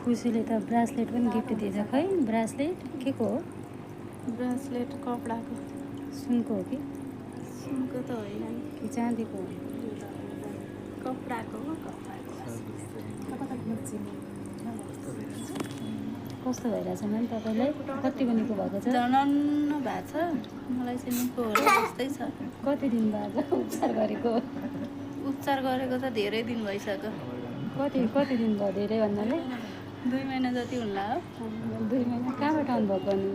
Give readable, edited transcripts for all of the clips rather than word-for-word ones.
खुसीले त ब्रासलेट पनि गिफ्ट दिएछ खै ब्रासलेट के को हो ब्रासलेट कपडाको सुनको हो कि सुनको त होइन नि कि चाँदीको हो कपडाको कस्तो भइरहेछ म्याम तपाईँलाई कतिको निको भएको छ जनाउनु भएको छ मलाई चाहिँ निको होला जस्तै छ कति दिन बाद उपचार गरेको उपचार गरेको त धेरै दिन भइसक्यो कति दिन भयो धेरै भन्नाले 2 महिना जति हुन्ला हो 2 महिना कहाँबाट आउनुभएको अनि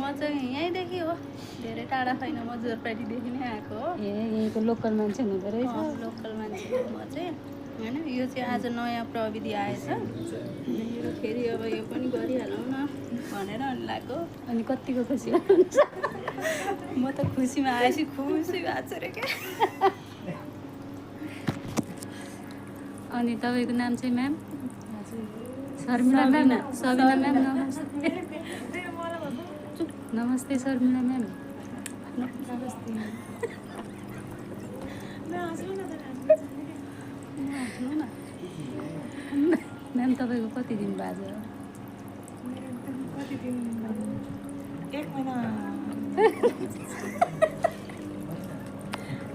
म चाहिँ यहीँदेखि हो धेरै टाढा छैन म जोरपाटीदेखि नै आएको हो ए यहीँको लोकल मान्छे हुँदो रहेछ लोकल मान्छे हो म चाहिँ होइन यो चाहिँ आज नयाँ प्रविधि आएछ यो फेरि अब यो पनि गरिहालौँ न भनेर अनि लगाएको अनि कतिको खुसी हुनुहुन्छ म त खुसीमा आएपछि खुसी भएको छु रे क्या अनि तपाईँको नाम चाहिँ ma'am Sharmila ma'am Sabina ma'am नमस्ते नमस्ते शर्मिला म्याम म्याम तपाईँको कति दिन बाजे हो कति दिन 1 महिना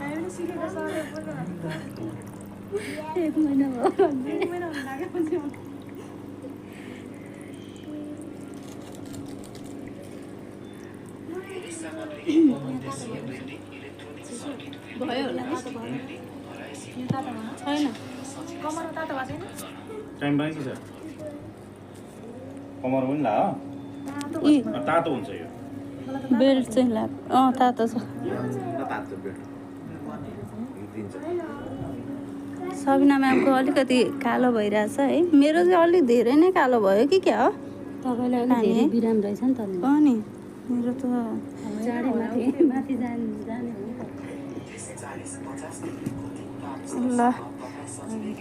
आयो सिकेको सर 1 महिना भयो 1 महिना हुन लाग्यो भयो होला छैन कमरमा तातो भएको छैन टाइम बाँकी छ कमर पनि ला यी तातो हुन्छ यो बेल्ट चाहिँ लाग तातो छ तातो बेल्ट सबिना म्यामको अलिकति कालो भइरहेछ है मेरो चाहिँ अलिक धेरै नै कालो भयो कि क्या हो तपाईँलाई अलिक धेरै बिराम रहेछ नि त हो नि मेरो त चाँडै माथि जाने हो ल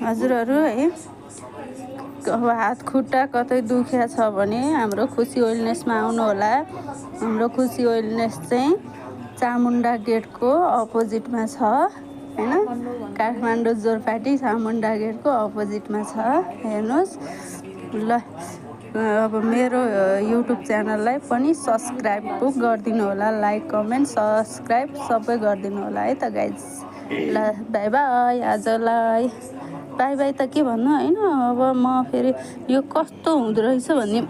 हजुरहरू है अब हात खुट्टा कतै दुख्या छ भने हाम्रो खुसी वेलनेसमा आउनु होला हाम्रो खुसी वेलनेस चाहिँ चामुण्डा गेटको अपोजिटमा छ होइन काठमाडौँ जोरपाटी चामुण्डा गेटको अपोजिटमा छ हेर्नुहोस् ल अब मेरो युट्युब च्यानललाई पनि सब्सक्राइब गरिदिनु होला लाइक कमेन्ट सब्सक्राइब सबै गरिदिनु होला है त गाइज ल बाई बाई आजलाई बाई बाई त के भन्नु होइन अब म फेरि यो कस्तो हुँदो रहेछ भन्ने